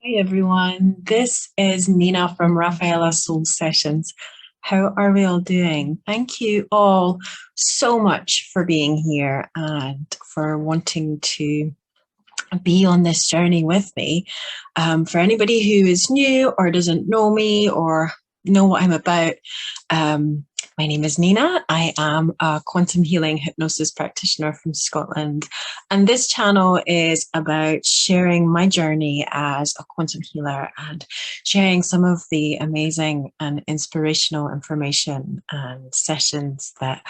Hi everyone, this is Nina from Rafaela Soul Sessions. How are we all doing? Thank you all so much for being here and for wanting to be on this journey with me. For anybody who is new or doesn't know me or know what I'm about, my name is Nina. I am a quantum healing hypnosis practitioner from Scotland. And this channel is about sharing my journey as a quantum healer and sharing some of the amazing and inspirational information and sessions that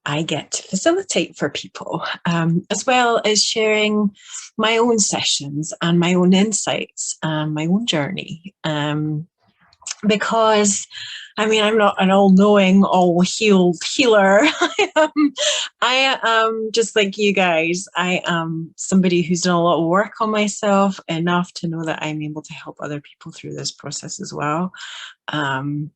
I get to facilitate for people, as well as sharing my own sessions and my own insights and my own journey. Because I'm not an all-knowing, all-healed healer. I am just like you guys. I am somebody who's done a lot of work on myself enough to know that I'm able to help other people through this process as well. I'm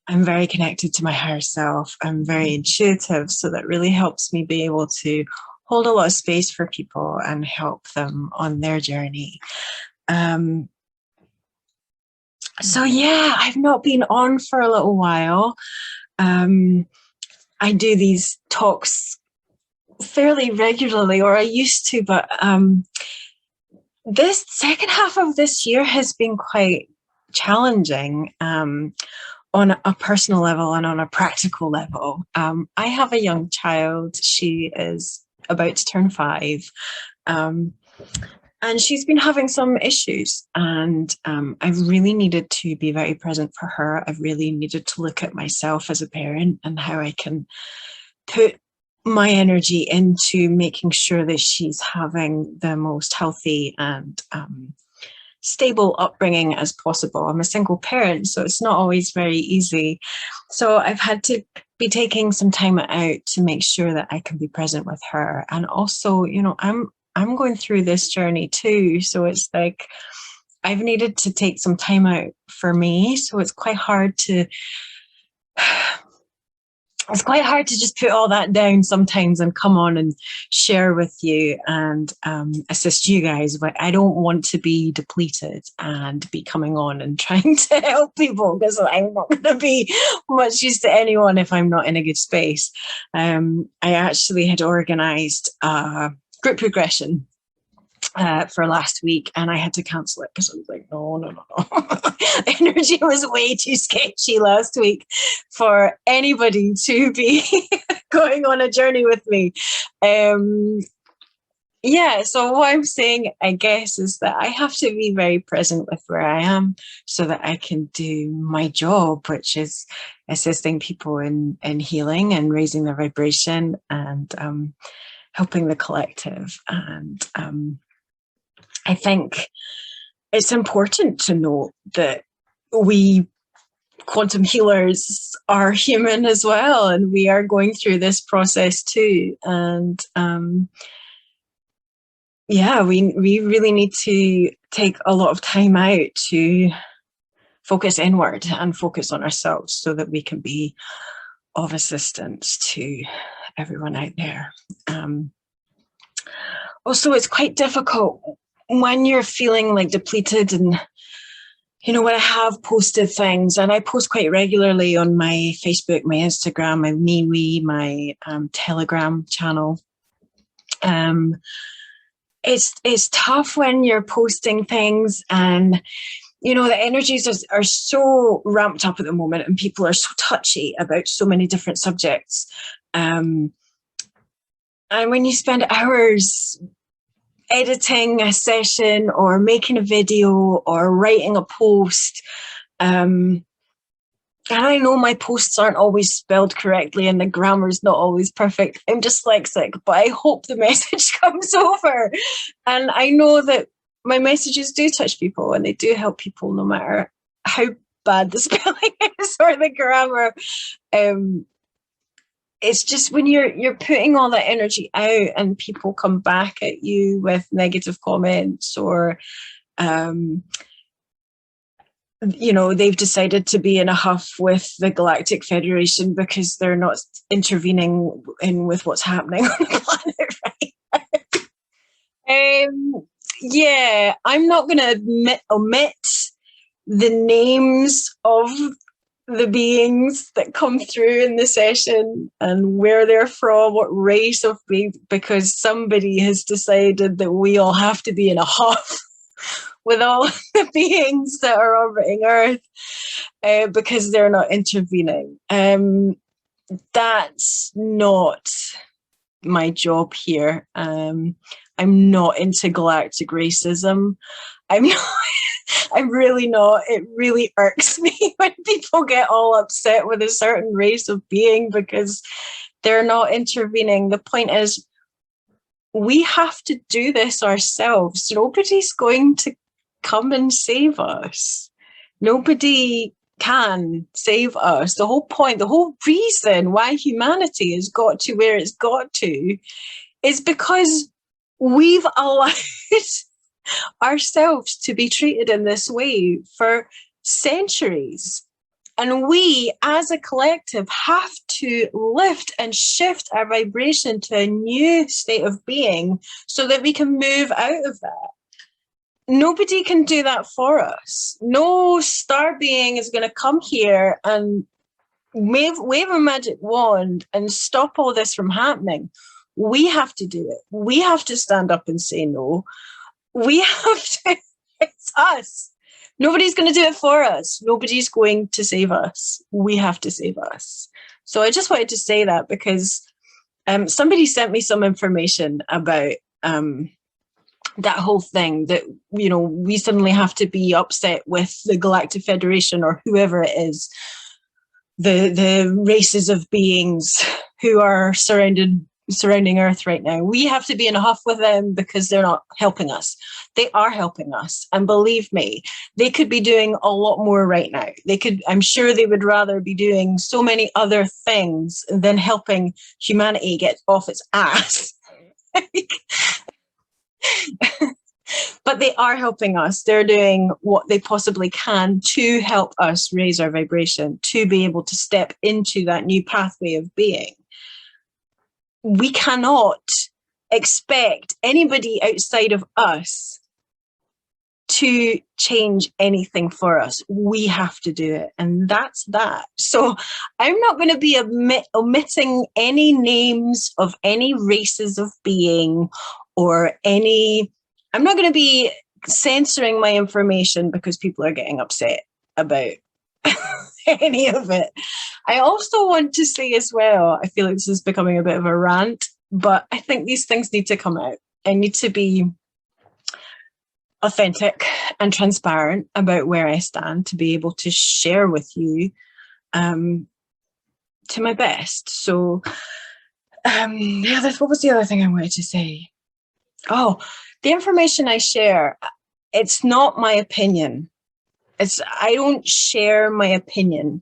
very connected to my higher self. I'm very intuitive, so that really helps me be able to hold a lot of space for people and help them on their journey. So yeah, I've not been on for a little while. I do these talks fairly regularly, or I used to, but this second half of this year has been quite challenging on a personal level and on a practical level. I have a young child. She is about to turn 5. And she's been having some issues, and I've really needed to be very present for her. I've really needed to look at myself as a parent and how I can put my energy into making sure that she's having the most healthy and stable upbringing as possible. I'm a single parent, so it's not always very easy. So I've had to be taking some time out to make sure that I can be present with her. And also, I'm going through this journey too. So it's like I've needed to take some time out for me. So it's quite hard to just put all that down sometimes and come on and share with you and assist you guys. But I don't want to be depleted and be coming on and trying to help people, because I'm not going to be much use to anyone if I'm not in a good space. I actually had organized group progression for last week, and I had to cancel it because I was like, no. The energy was way too sketchy last week for anybody to be going on a journey with me. So what I'm saying, I guess, is that I have to be very present with where I am so that I can do my job, which is assisting people in healing and raising their vibration and helping the collective. And I think it's important to note that we quantum healers are human as well, and we are going through this process too. And we really need to take a lot of time out to focus inward and focus on ourselves so that we can be of assistance to everyone out there. Also, it's quite difficult when you're feeling like depleted, and when I have posted things, and I post quite regularly on my Facebook, my Instagram, my MeWe, my Telegram channel. It's tough when you're posting things and the energies are so ramped up at the moment, and people are so touchy about so many different subjects. And when you spend hours editing a session or making a video or writing a post, and I know my posts aren't always spelled correctly and the grammar's not always perfect. I'm dyslexic, but I hope the message comes over. And I know that my messages do touch people and they do help people no matter how bad the spelling is or the grammar. It's just when you're putting all that energy out and people come back at you with negative comments, or they've decided to be in a huff with the Galactic Federation because they're not intervening with what's happening on the planet, right? Yeah, I'm not going to omit the names of the beings that come through in the session and where they're from, what race of being, because somebody has decided that we all have to be in a huff with all the beings that are orbiting Earth because they're not intervening. That's not my job here. I'm not into galactic racism. I'm not. I'm really not. It really irks me when people get all upset with a certain race of being because they're not intervening. The point is, we have to do this ourselves. Nobody's going to come and save us. Nobody can save us. The whole point, the whole reason why humanity has got to where it's got to is because we've allowed ourselves to be treated in this way for centuries. And we, as a collective, have to lift and shift our vibration to a new state of being so that we can move out of that. Nobody can do that for us. No star being is going to come here and wave a magic wand and stop all this from happening. We have to do it. We have to stand up and say no. We have to, it's us. Nobody's going to do it for us. Nobody's going to save us. We have to save us. So I just wanted to say that because somebody sent me some information about that whole thing that, you know, we suddenly have to be upset with the Galactic Federation or whoever it is, the races of beings who are surrounding Earth right now. We have to be in a huff with them because they're not helping us. They are helping us. And believe me, they could be doing a lot more right now. I'm sure they would rather be doing so many other things than helping humanity get off its ass. But they are helping us. They're doing what they possibly can to help us raise our vibration, to be able to step into that new pathway of being. We cannot expect anybody outside of us to change anything for us. We have to do it. And that's that. So I'm not going to be omitting any names of any races of being or I'm not going to be censoring my information because people are getting upset about any of it. I also want to say as well, I feel like this is becoming a bit of a rant, but I think these things need to come out. I need to be authentic and transparent about where I stand to be able to share with you to my best. So what was the other thing I wanted to say? Oh, the information I share, it's not my opinion. I don't share my opinion.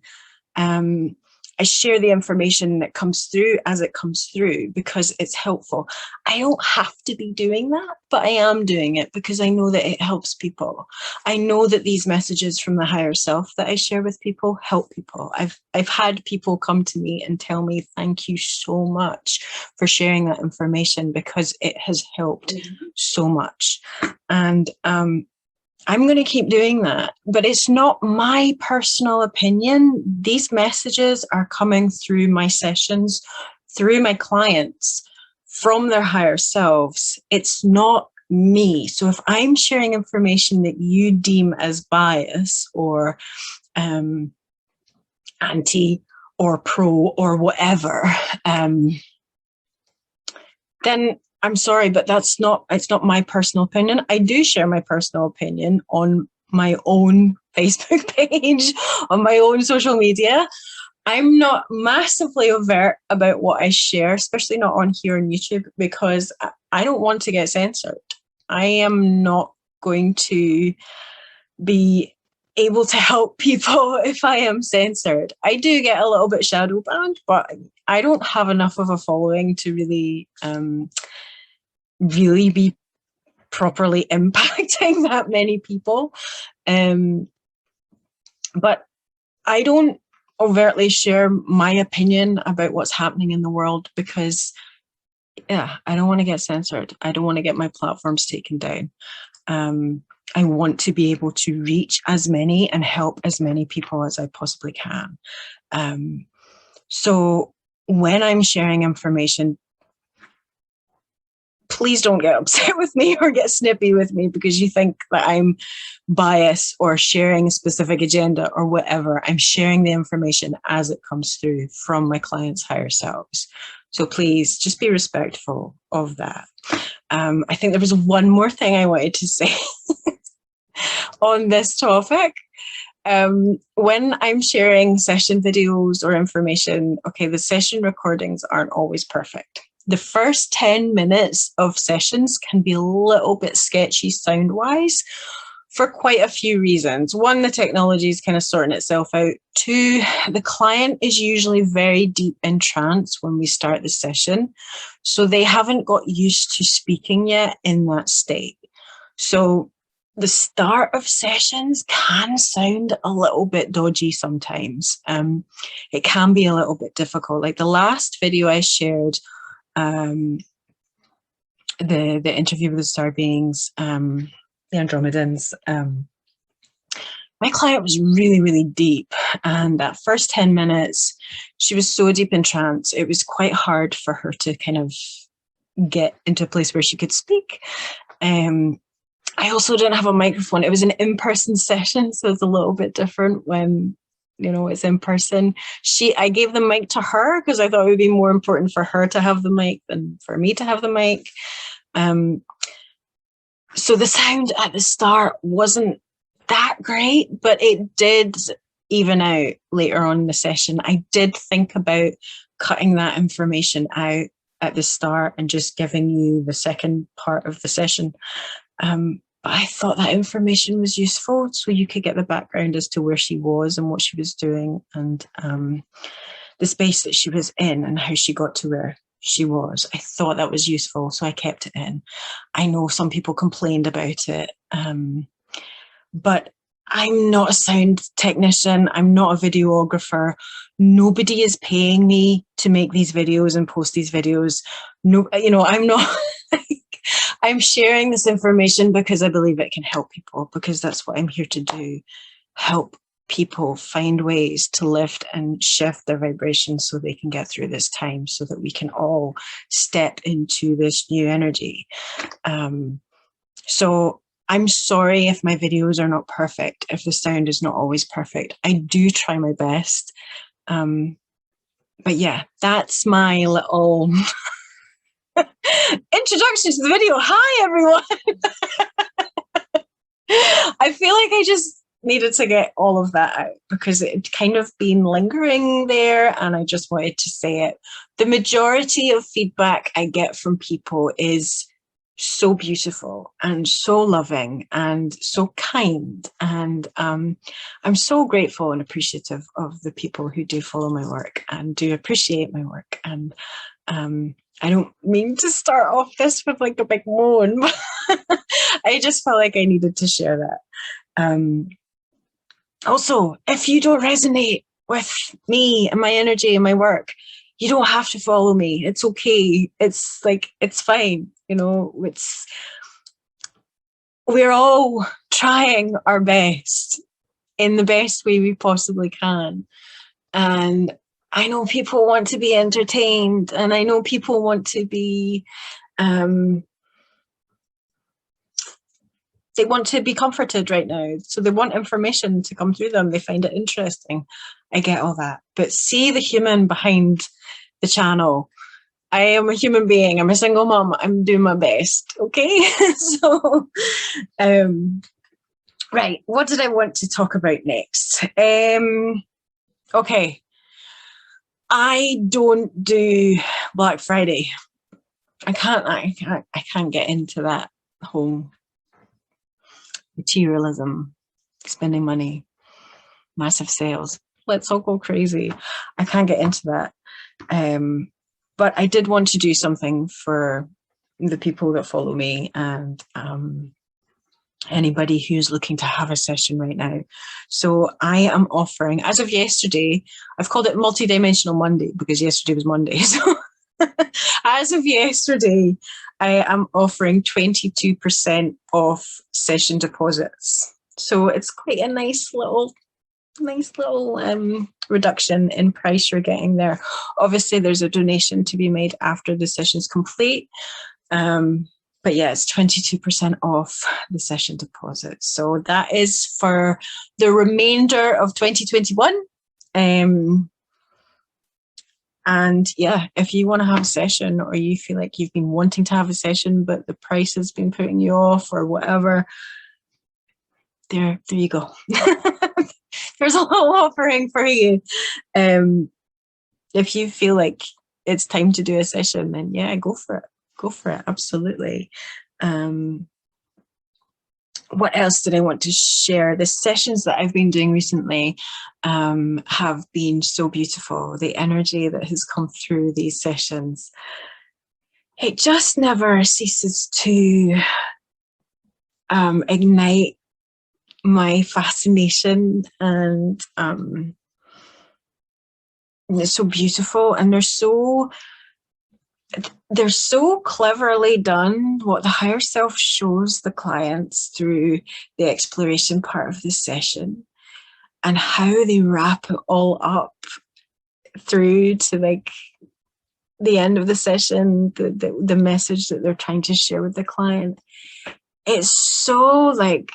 I share the information that comes through as it comes through because it's helpful. I don't have to be doing that, but I am doing it because I know that it helps people. I know that these messages from the higher self that I share with people help people. I've had people come to me and tell me, thank you so much for sharing that information because it has helped so much. And I'm going to keep doing that, but it's not my personal opinion. These messages are coming through my sessions, through my clients, from their higher selves. It's not me. So if I'm sharing information that you deem as bias or anti or pro or whatever, then I'm sorry, but it's not my personal opinion. I do share my personal opinion on my own Facebook page, on my own social media. I'm not massively overt about what I share, especially not on here on YouTube, because I don't want to get censored. I am not going to be able to help people if I am censored. I do get a little bit shadow banned, but I don't have enough of a following to really be properly impacting that many people. But I don't overtly share my opinion about what's happening in the world because I don't want to get censored. I don't want to get my platforms taken down. I want to be able to reach as many and help as many people as I possibly can. So when I'm sharing information, please don't get upset with me or get snippy with me because you think that I'm biased or sharing a specific agenda or whatever. I'm sharing the information as it comes through from my clients' higher selves. So please just be respectful of that. I think there was one more thing I wanted to say on this topic. When I'm sharing session videos or information, okay, the session recordings aren't always perfect. The first 10 minutes of sessions can be a little bit sketchy sound-wise for quite a few reasons. One, the technology is kind of sorting itself out. Two, the client is usually very deep in trance when we start the session. So they haven't got used to speaking yet in that state. So the start of sessions can sound a little bit dodgy sometimes. It can be a little bit difficult. Like the last video I shared, the interview with the star beings, the Andromedans, my client was really, really deep. And that first 10 minutes, she was so deep in trance, it was quite hard for her to kind of get into a place where she could speak. I also didn't have a microphone. It was an in-person session, so it's a little bit different when, you know, it's in person. I gave the mic to her because I thought it would be more important for her to have the mic than for me to have the mic. So the sound at the start wasn't that great, but it did even out later on in the session. I did think about cutting that information out at the start and just giving you the second part of the session. But I thought that information was useful so you could get the background as to where she was and what she was doing and the space that she was in and how she got to where she was. I thought that was useful, so I kept it in. I know some people complained about it, but I'm not a sound technician. I'm not a videographer. Nobody is paying me to make these videos and post these videos. No, you know, I'm not. I'm sharing this information because I believe it can help people, because that's what I'm here to do. Help people find ways to lift and shift their vibration so they can get through this time, so that we can all step into this new energy. So I'm sorry if my videos are not perfect, if the sound is not always perfect. I do try my best. But yeah, that's my little introduction to the video. Hi, everyone. I feel like I just needed to get all of that out because it had kind of been lingering there and I just wanted to say it. The majority of feedback I get from people is so beautiful and so loving and so kind. And I'm so grateful and appreciative of the people who do follow my work and do appreciate my work. And I don't mean to start off this with like a big moan, but I just felt like I needed to share that. Also, if you don't resonate with me and my energy and my work, you don't have to follow me. It's okay. It's like, it's fine. You know, we're all trying our best in the best way we possibly can. And I know people want to be entertained, and I know people want to be, they want to be comforted right now. So they want information to come through them. They find it interesting. I get all that. But see the human behind the channel. I am a human being. I'm a single mom. I'm doing my best. Okay. So, right. What did I want to talk about next? Okay. I don't do Black Friday. I can't get into that whole materialism, spending money, massive sales. Let's all go crazy. I can't get into that. But I did want to do something for the people that follow me and anybody who's looking to have a session right now. So I am offering, as of yesterday, I've called it Multidimensional Monday because yesterday was Monday. So as of yesterday, I am offering 22% off session deposits. So it's quite a nice little reduction in price you're getting there. Obviously, there's a donation to be made after the session's complete. But yeah, it's 22% off the session deposit. So that is for the remainder of 2021. And yeah, if you want to have a session, or you feel like you've been wanting to have a session, but the price has been putting you off or whatever, there you go. There's a little offering for you. If you feel like it's time to do a session, then yeah, go for it. Go for it. Absolutely. What else did I want to share? The sessions that I've been doing recently have been so beautiful. The energy that has come through these sessions, it just never ceases to ignite my fascination, and it's so beautiful, and they're so cleverly done. What the higher self shows the clients through the exploration part of the session, and how they wrap it all up through to like the end of the session, the message that they're trying to share with the client. It's so like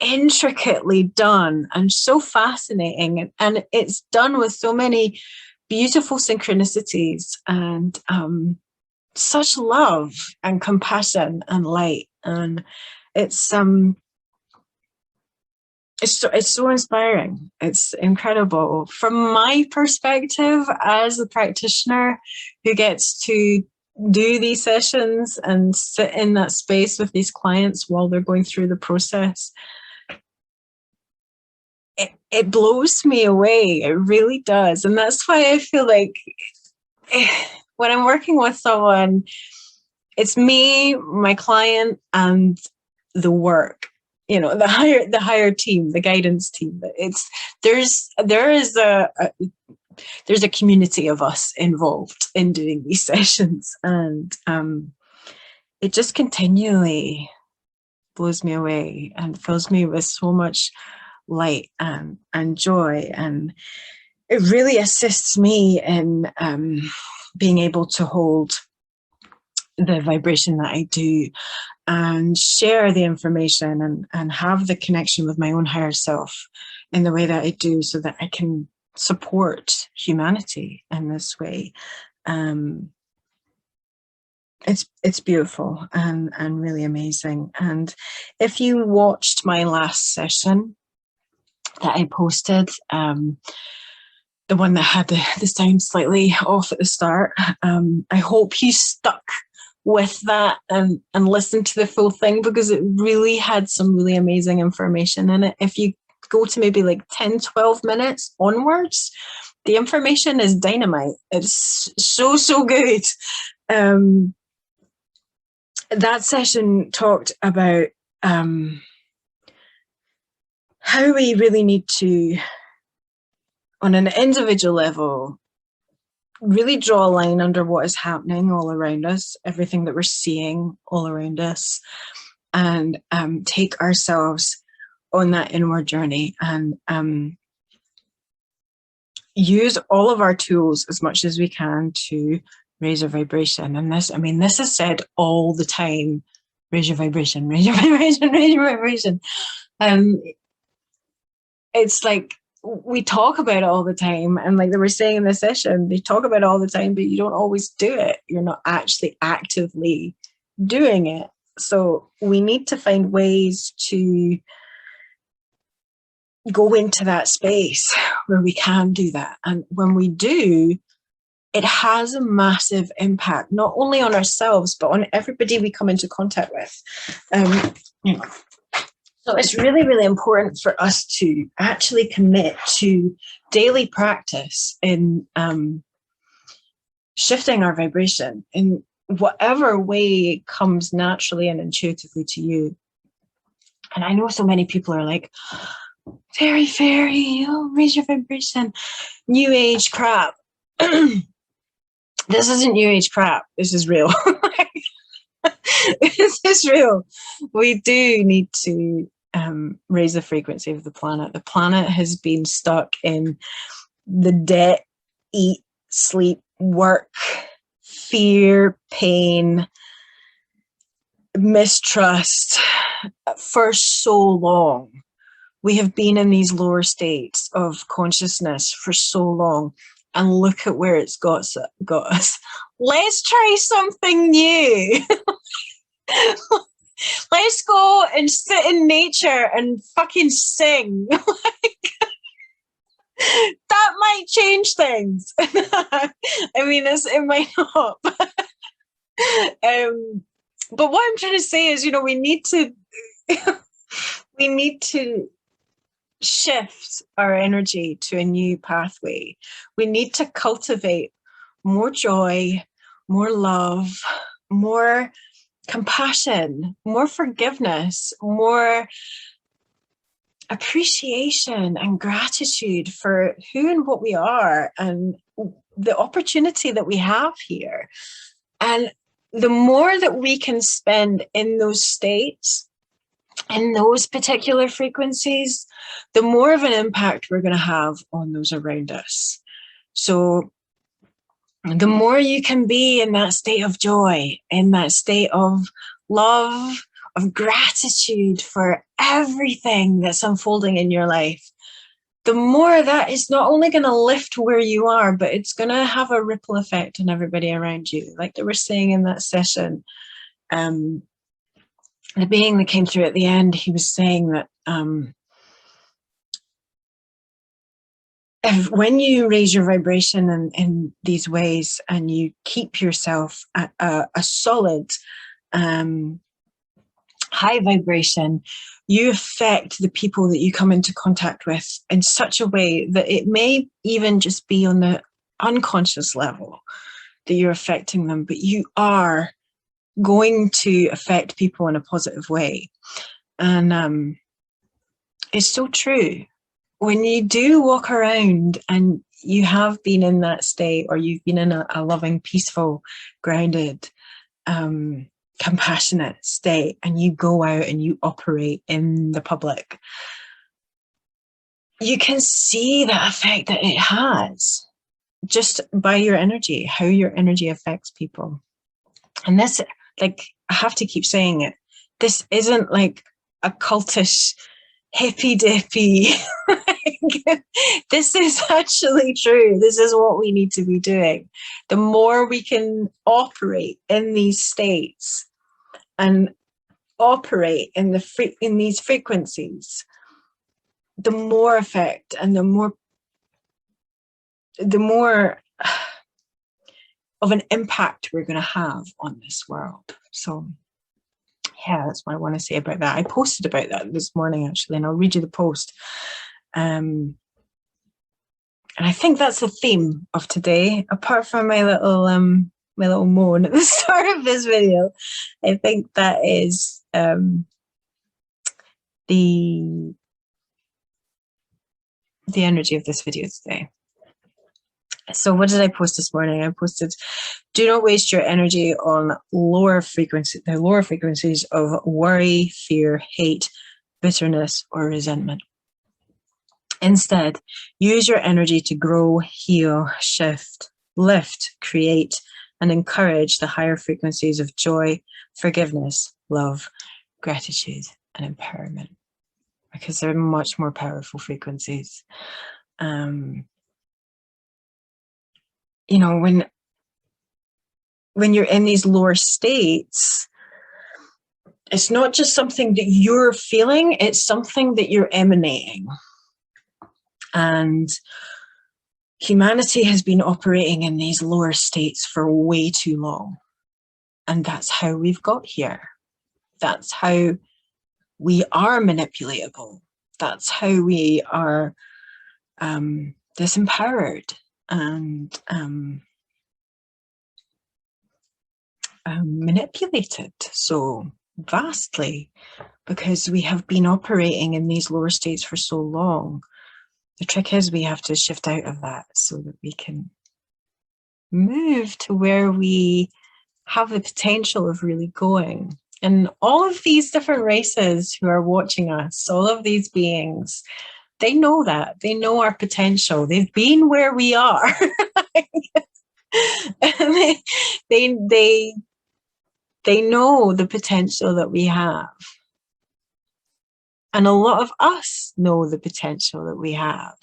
intricately done and so fascinating, and it's done with so many beautiful synchronicities and such love and compassion and light, and it's so inspiring. It's incredible from my perspective as a practitioner who gets to do these sessions and sit in that space with these clients while they're going through the process. It blows me away. It really does. And that's why I feel like when I'm working with someone, it's me, my client, and the work, the higher team, the guidance team. There's a community of us involved in doing these sessions, and it just continually blows me away and fills me with so much light and joy, and it really assists me in being able to hold the vibration that I do and share the information and have the connection with my own higher self in the way that I do, so that I can support humanity in this way. It's beautiful and really amazing. And if you watched my last session that I posted, the one that had the sound slightly off at the start, I hope you stuck with that and listened to the full thing, because it really had some really amazing information in it. If you go to maybe like 10-12 minutes onwards, the information is dynamite. It's so good. That session talked about how we really need to, on an individual level, really draw a line under what is happening all around us, everything that we're seeing all around us, and take ourselves on that inward journey and use all of our tools as much as we can to raise our vibration. And this is said all the time: raise your vibration, raise your vibration, raise your vibration. It's like we talk about it all the time, and like they were saying in the session, they talk about it all the time, but you don't always do it. You're not actually actively doing it. So we need to find ways to go into that space where we can do that. And when we do, it has a massive impact, not only on ourselves, but on everybody we come into contact with. So it's really, really important for us to actually commit to daily practice in shifting our vibration in whatever way comes naturally and intuitively to you. And I know so many people are like, fairy, raise your vibration, new age crap. This isn't new age crap. This is real. This is real. We do need to raise the frequency of the planet. The planet has been stuck in the debt, eat, sleep, work, fear, pain, mistrust for so long. We have been in these lower states of consciousness for so long, and look at where it's got us. Let's try something new. Let's go and sit in nature and fucking sing. That might change things. I mean, it might not. But what I'm trying to say is, we need to we need to shift our energy to a new pathway. We need to cultivate more joy, more love, more compassion, more forgiveness, more appreciation and gratitude for who and what we are and the opportunity that we have here. And the more that we can spend in those states, in those particular frequencies, the more of an impact we're going to have on those around us. So the more you can be in that state of joy, in that state of love, of gratitude for everything that's unfolding in your life, the more that is not only going to lift where you are, but it's going to have a ripple effect on everybody around you. Like they were saying in that session, the being that came through at the end, he was saying that when you raise your vibration in these ways and you keep yourself at a solid high vibration, you affect the people that you come into contact with in such a way that it may even just be on the unconscious level that you're affecting them, but you are going to affect people in a positive way. And it's so true. When you do walk around and you have been in that state, or you've been in a loving, peaceful, grounded, compassionate state, and you go out and you operate in the public, you can see the effect that it has just by your energy, how your energy affects people. And this, like, I have to keep saying it, this isn't like a cultish hippy dippy. This is actually true. This is what we need to be doing. The more we can operate in these states and operate in these frequencies, the more effect and the more of an impact we're going to have on this world. So yeah, that's what I want to say about that. I posted about that this morning, actually, and I'll read you the post. And I think that's the theme of today, apart from my little moan at the start of this video. I think that is the energy of this video today. So what did I post this morning? I posted, do not waste your energy on the lower frequencies of worry, fear, hate, bitterness, or resentment. Instead, use your energy to grow, heal, shift, lift, create, and encourage the higher frequencies of joy, forgiveness, love, gratitude, and empowerment, because they're much more powerful frequencies. When you're in these lower states, it's not just something that you're feeling, it's something that you're emanating. And humanity has been operating in these lower states for way too long. And that's how we've got here. That's how we are manipulatable. That's how we are disempowered and manipulated so vastly, because we have been operating in these lower states for so long. The trick is we have to shift out of that so that we can move to where we have the potential of really going. And all of these different races who are watching us, all of these beings, they know that. They know our potential. They've been where we are. And they know the potential that we have. And a lot of us know the potential that we have.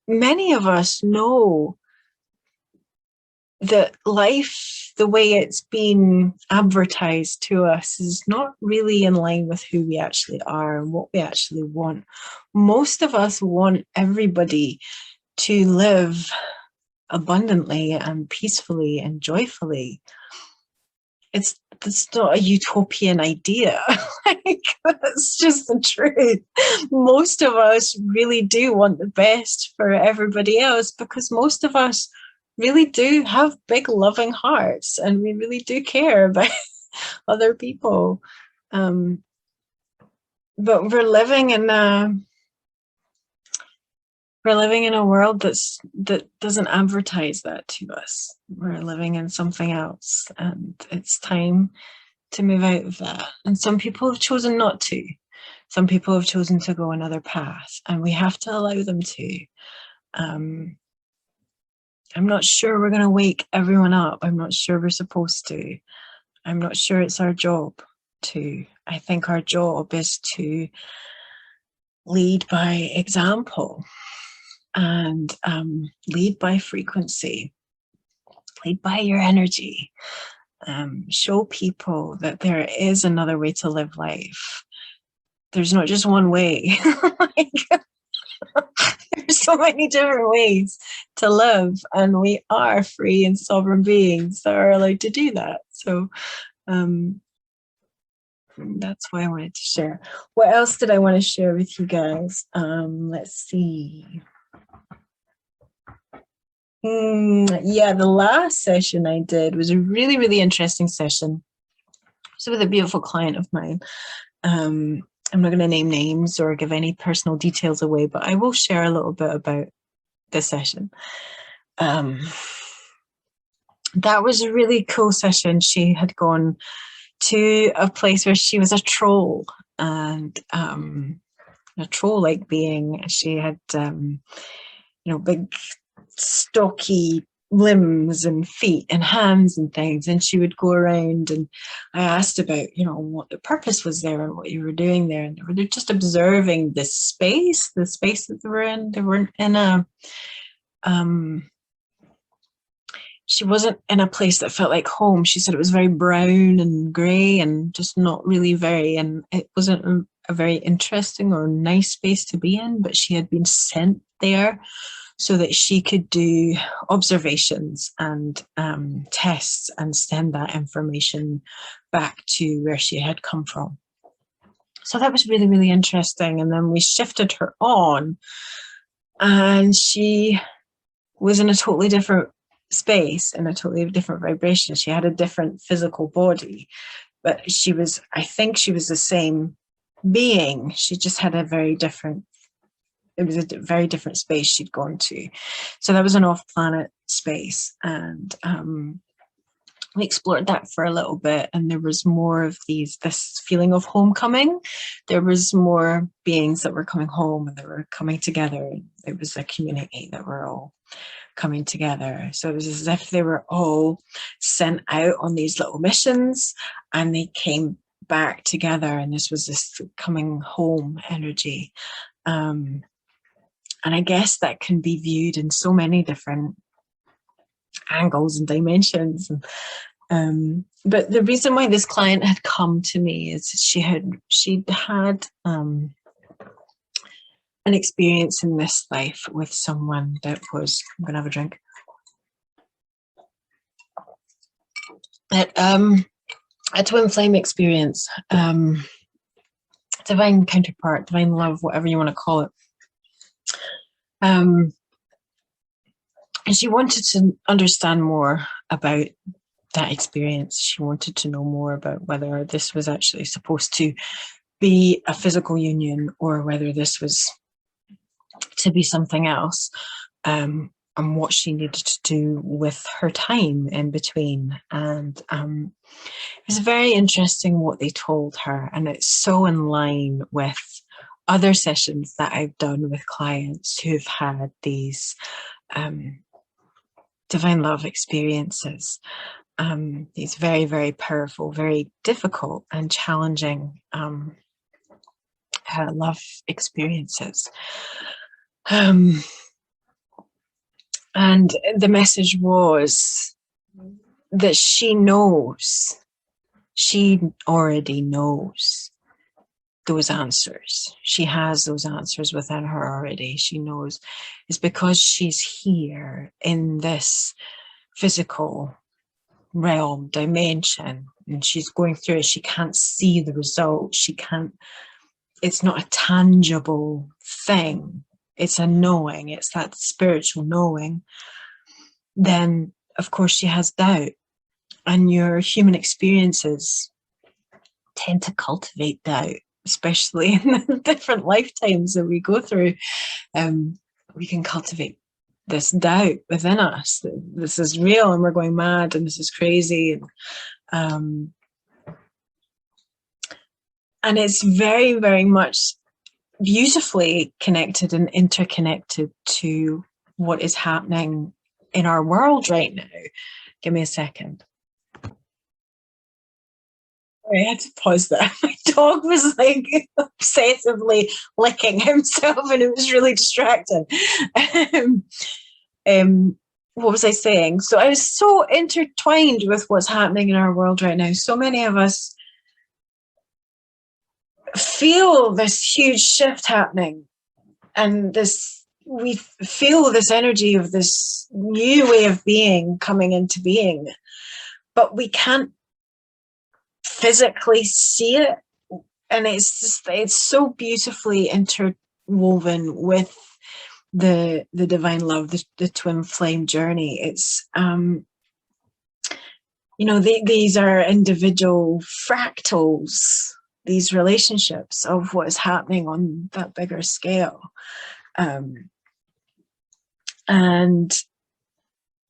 Many of us know that life, the way it's been advertised to us, is not really in line with who we actually are and what we actually want. Most of us want everybody to live abundantly and peacefully and joyfully. It's not a utopian idea. Like, that's just the truth. Most of us really do want the best for everybody else, because most of us really do have big loving hearts, and we really do care about other people. But we're living in a world that doesn't advertise that to us. We're living in something else, and it's time to move out of that. And some people have chosen not to. Some people have chosen to go another path, and we have to allow them to. I'm not sure we're going to wake everyone up. I'm not sure we're supposed to. I'm not sure it's our job to. I think our job is to lead by example, and lead by frequency, lead by your energy. Show people that there is another way to live life. There's not just one way. There's so many different ways to live, and we are free and sovereign beings that are allowed to do that. So that's why I wanted to share. What else did I want to share with you guys? Let's see. Yeah, the last session I did was a really, really interesting session. So with a beautiful client of mine. I'm not going to name names or give any personal details away, but I will share a little bit about this session. That was a really cool session. She had gone to a place where she was a troll, and a troll-like being. She had, big, stocky limbs and feet and hands and things, and she would go around, and I asked about what the purpose was there and what you were doing there, and they're just observing the space that they were in. They weren't in a she wasn't in a place that felt like home. She said it was very brown and grey and just not really and it wasn't a very interesting or nice space to be in, but she had been sent there so that she could do observations and tests and send that information back to where she had come from. So that was really, really interesting. And then we shifted her on, and she was in a totally different space, in a totally different vibration. She had a different physical body, but I think she was the same being. She just had it was a very different space she'd gone to. So that was an off-planet space, and we explored that for a little bit, and there was more of this feeling of homecoming. There was more beings that were coming home, and they were coming together. It was a community that were all coming together. So it was as if they were all sent out on these little missions, and they came back together, and this was this coming home energy. And I guess that can be viewed in so many different angles and dimensions. But the reason why this client had come to me is she'd had an experience in this life with someone that was, I'm gonna have a drink, a twin flame experience, divine counterpart, divine love, whatever you want to call it. And she wanted to understand more about that experience. She wanted to know more about whether this was actually supposed to be a physical union, or whether this was to be something else. and what she needed to do with her time in between. And it was very interesting what they told her, and it's so in line with other sessions that I've done with clients who've had these divine love experiences, these very, very powerful, very difficult and challenging love experiences. And the message was that she already knows those answers. She has those answers within her already. She knows it's because she's here in this physical realm, dimension, and she's going through it. She can't see the result. It's not a tangible thing. It's a knowing. It's that spiritual knowing. Then, of course, she has doubt. And your human experiences tend to cultivate doubt, especially in the different lifetimes that we go through. We can cultivate this doubt within us that this is real and we're going mad and this is crazy. And it's very, very much beautifully connected and interconnected to what is happening in our world right now. Give me a second. I had to pause there. My dog was like obsessively licking himself and it was really distracting. What was I saying? So I was so intertwined with what's happening in our world right now. So many of us feel this huge shift happening, and we feel this energy of this new way of being coming into being, but we can't physically see it. And it's so beautifully interwoven with the divine love, the twin flame journey. It's these are individual fractals, these relationships of what is happening on that bigger scale. And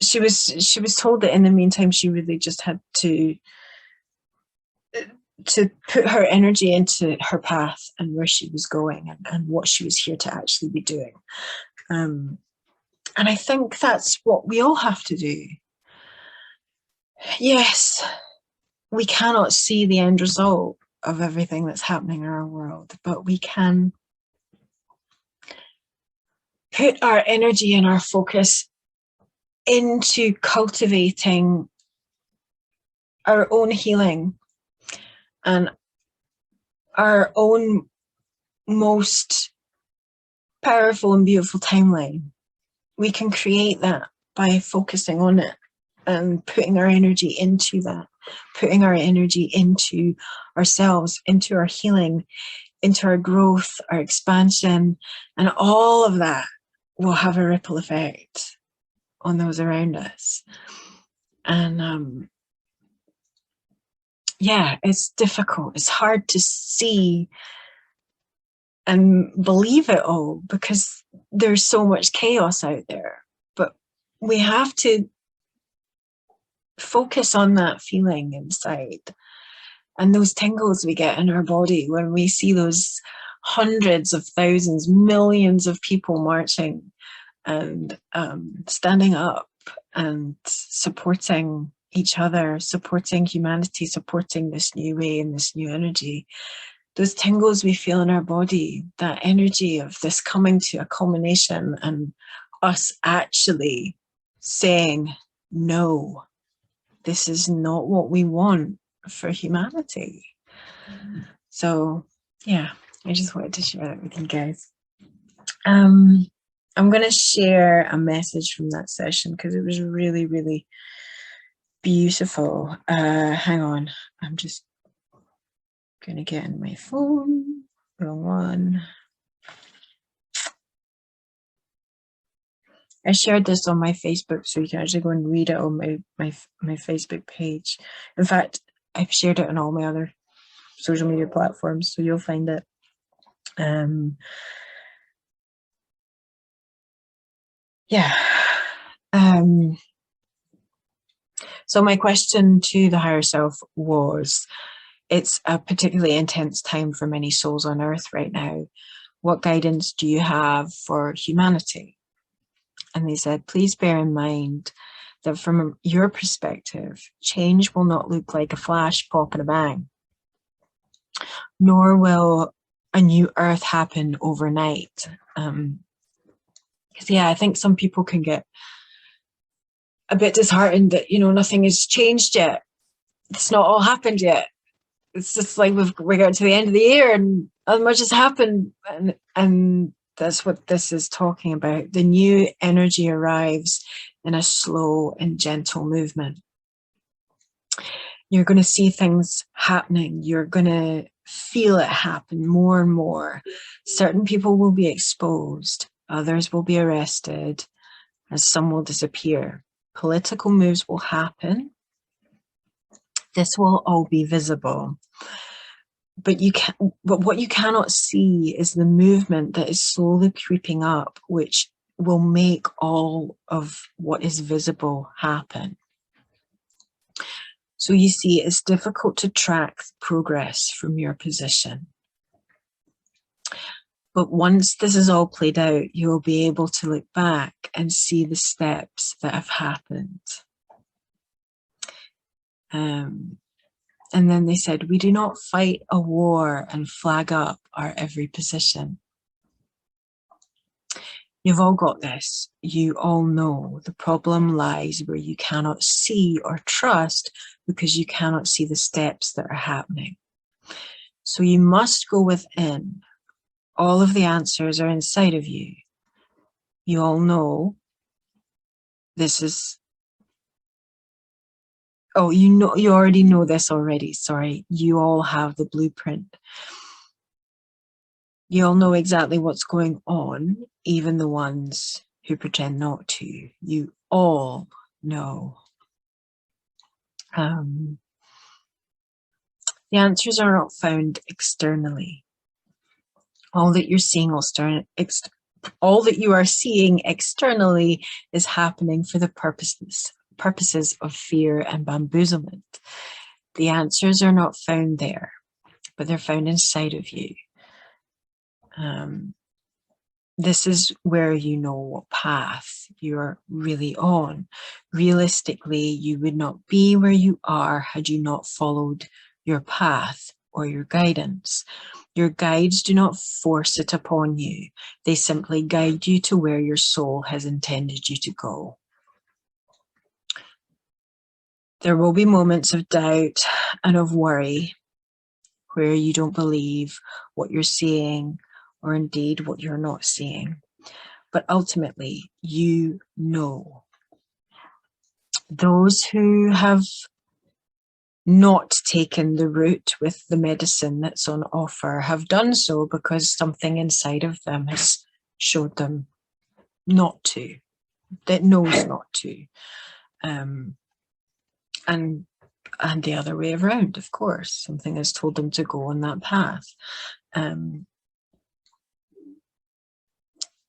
she was told that in the meantime she really just had to put her energy into her path and where she was going and what she was here to actually be doing. And I think that's what we all have to do. Yes, we cannot see the end result of everything that's happening in our world, but we can put our energy and our focus into cultivating our own healing and our own most powerful and beautiful timeline. We can create that by focusing on it and putting our energy into that, putting our energy into ourselves, into our healing, into our growth, our expansion, and all of that will have a ripple effect on those around us. And yeah, it's difficult. It's hard to see and believe it all because there's so much chaos out there. But we have to focus on that feeling inside and those tingles we get in our body when we see those hundreds of thousands, millions of people marching and standing up and supporting each other, supporting humanity, supporting this new way and this new energy. Those tingles we feel in our body, that energy of this coming to a culmination and us actually saying, no, this is not what we want for humanity. So yeah, I just wanted to share that with you guys. I'm going to share a message from that session because it was really, really beautiful. Hang on, I'm just going to get in my phone. Wrong one. I shared this on my Facebook, so you can actually go and read it on my Facebook page. In fact, I've shared it on all my other social media platforms, so you'll find it. Yeah. So my question to the higher self was, it's a particularly intense time for many souls on earth right now. What guidance do you have for humanity? And they said, please bear in mind that from your perspective, change will not look like a flash, pop, and a bang, nor will a new earth happen overnight. Because yeah, I think some people can get a bit disheartened that, you know, nothing has changed yet. It's not all happened yet. It's just like we got to the end of the year and much has happened, and that's what this is talking about. The new energy arrives in a slow and gentle movement. You're going to see things happening. You're going to feel it happen more and more. Certain people will be exposed. Others will be arrested, and some will disappear. Political moves will happen. This will all be visible. But what you cannot see is the movement that is slowly creeping up, which will make all of what is visible happen. So you see, it's difficult to track progress from your position. But once this is all played out, you will be able to look back and see the steps that have happened. And then they said, we do not fight a war and flag up our every position. You've all got this. You all know the problem lies where you cannot see or trust because you cannot see the steps that are happening. So you must go within. All of the answers are inside of you. You all know this is... Oh, you already know this already. Sorry. You all have the blueprint. You all know exactly what's going on, even the ones who pretend not to. You all know. The answers are not found externally. All that you're seeing all that you are seeing externally is happening for the purposes of fear and bamboozlement. The answers are not found there, but they're found inside of you. This is where you know what path you're really on. Realistically, you would not be where you are had you not followed your path or your guidance. Your guides do not force it upon you. They simply guide you to where your soul has intended you to go. There will be moments of doubt and of worry where you don't believe what you're seeing, or indeed what you're not seeing. But ultimately, you know. Those who have not taken the route with the medicine that's on offer have done so because something inside of them has showed them not to, that knows not to. And the other way around, of course. Something has told them to go on that path.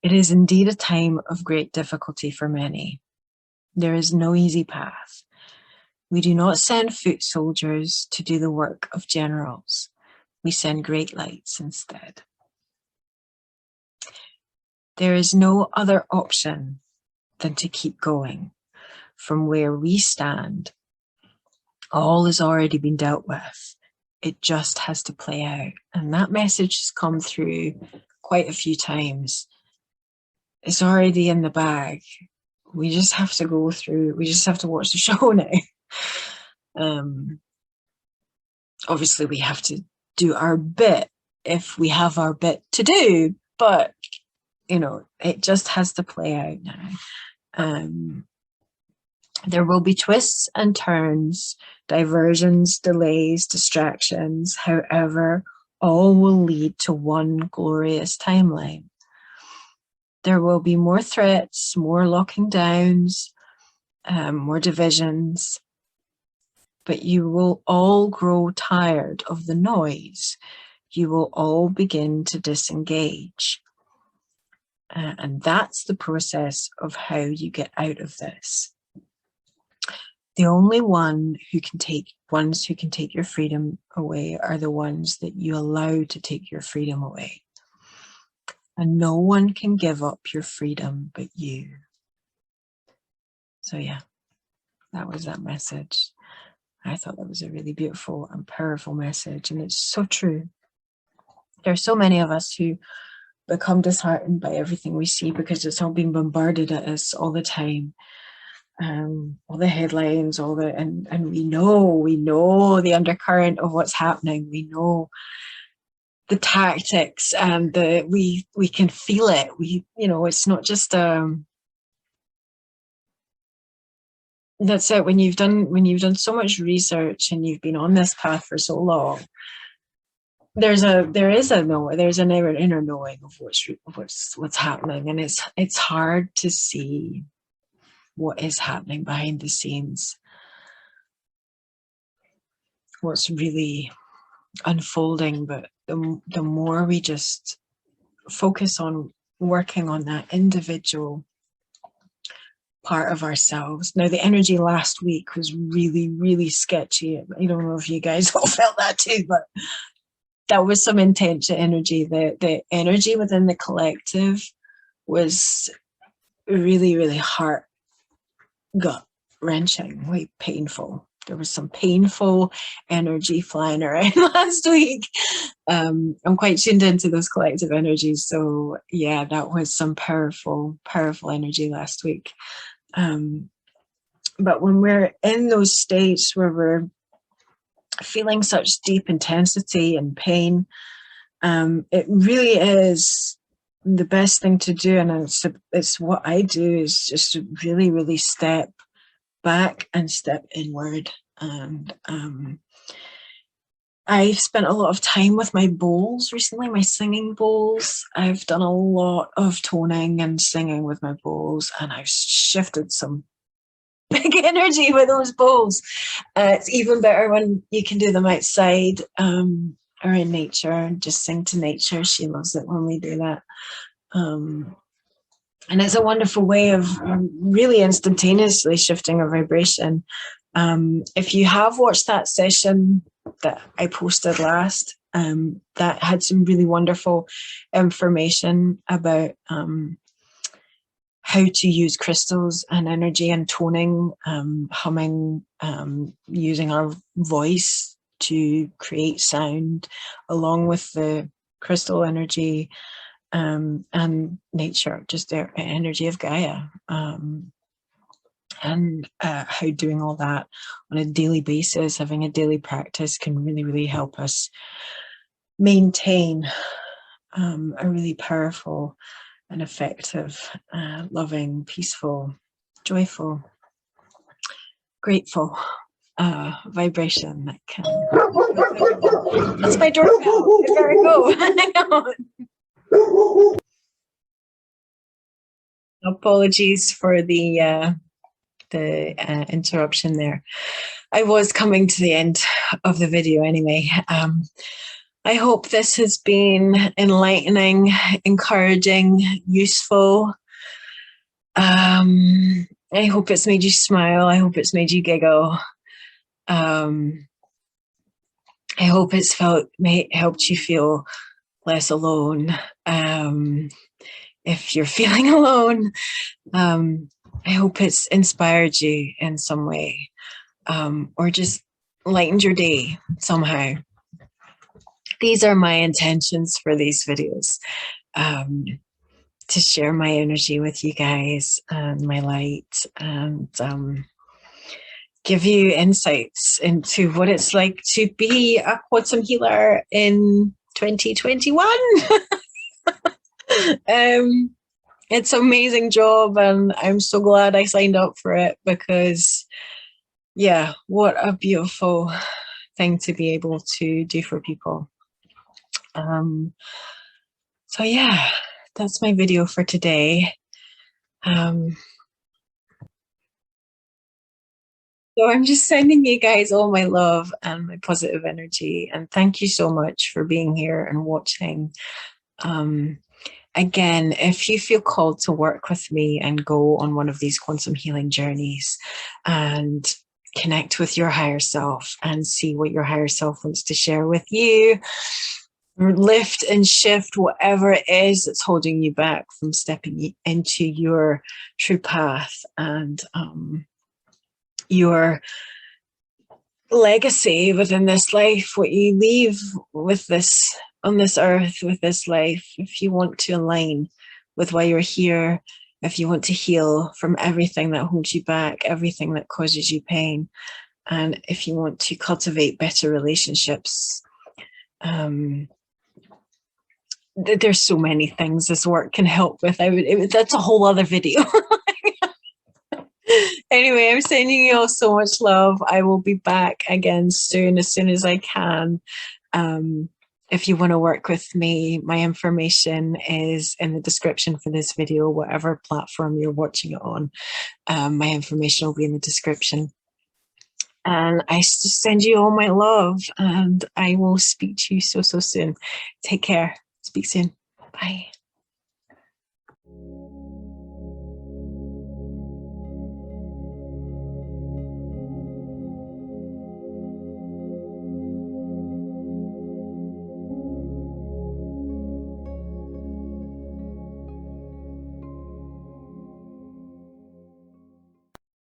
It is indeed a time of great difficulty for many. There is no easy path. We do not send foot soldiers to do the work of generals. We send great lights instead. There is no other option than to keep going. From where we stand, all has already been dealt with. It just has to play out. And that message has come through quite a few times. It's already in the bag. We just have to go through, we just have to watch the show now. Obviously, we have to do our bit if we have our bit to do, but, you know, it just has to play out now. There will be twists and turns, diversions, delays, distractions. However, all will lead to one glorious timeline. There will be more threats, more locking downs, more divisions, but you will all grow tired of the noise. You will all begin to disengage. And that's the process of how you get out of this. The only ones who can take your freedom away are the ones that you allow to take your freedom away. And no one can give up your freedom but you. So yeah, that was that message. I thought that was a really beautiful and powerful message, and it's so true. There are so many of us who become disheartened by everything we see because it's all being bombarded at us all the time. All the headlines, and we know the undercurrent of what's happening. We know the tactics, and we can feel it. It's not just that's it. When you've done so much research and you've been on this path for so long, there's an inner knowing of what's happening, and it's hard to see what is happening behind the scenes, what's really unfolding. But the more we just focus on working on that individual part of ourselves. Now, the energy last week was really, really sketchy. I don't know if you guys all felt that too, but that was some intense energy. The energy within the collective was really, really heart gut wrenching, like painful. There was some painful energy flying around last week. I'm quite tuned into those collective energies. So yeah, that was some powerful, powerful energy last week. But when we're in those states where we're feeling such deep intensity and pain, it really is the best thing to do. And it's what I do, is just to really, really step back and step inward. And I've spent a lot of time with my bowls recently, my singing bowls. I've done a lot of toning and singing with my bowls, and I've shifted some big energy with those bowls. It's even better when you can do them outside or in nature and just sing to nature. She loves it when we do that. And it's a wonderful way of really instantaneously shifting a vibration. If you have watched that session that I posted last, that had some really wonderful information about how to use crystals and energy and toning, humming, using our voice to create sound along with the crystal energy, and nature, just the energy of Gaia, and how doing all that on a daily basis, having a daily practice, can really, really help us maintain a really powerful and effective, loving, peaceful, joyful, grateful vibration that can... That's my doorbell. I better go. Hang on. Apologies for the interruption there. I was coming to the end of the video anyway. I hope this has been enlightening, encouraging, useful. I hope it's made you smile. I hope it's made you giggle. I hope it's helped you feel less alone. If you're feeling alone, I hope it's inspired you in some way, or just lightened your day somehow. These are my intentions for these videos, to share my energy with you guys and my light, and give you insights into what it's like to be a quantum healer in 2021. It's an amazing job, and I'm so glad I signed up for it, because yeah, what a beautiful thing to be able to do for people. So yeah, that's my video for today. So I'm just sending you guys all my love and my positive energy, and thank you so much for being here and watching. Again, if you feel called to work with me and go on one of these quantum healing journeys, and connect with your higher self and see what your higher self wants to share with you. Lift and shift whatever it is that's holding you back from stepping into your true path and your legacy within this life, what you leave with this on this earth, with this life. If you want to align with why you're here, if you want to heal from everything that holds you back, everything that causes you pain, and if you want to cultivate better relationships, there's so many things this work can help with. That's a whole other video. Anyway, I'm sending you all so much love. I will be back again soon as I can. If you want to work with me, my information is in the description for this video, whatever platform you're watching it on. My information will be in the description. And I just send you all my love, and I will speak to you so soon. Take care. Speak soon. Bye.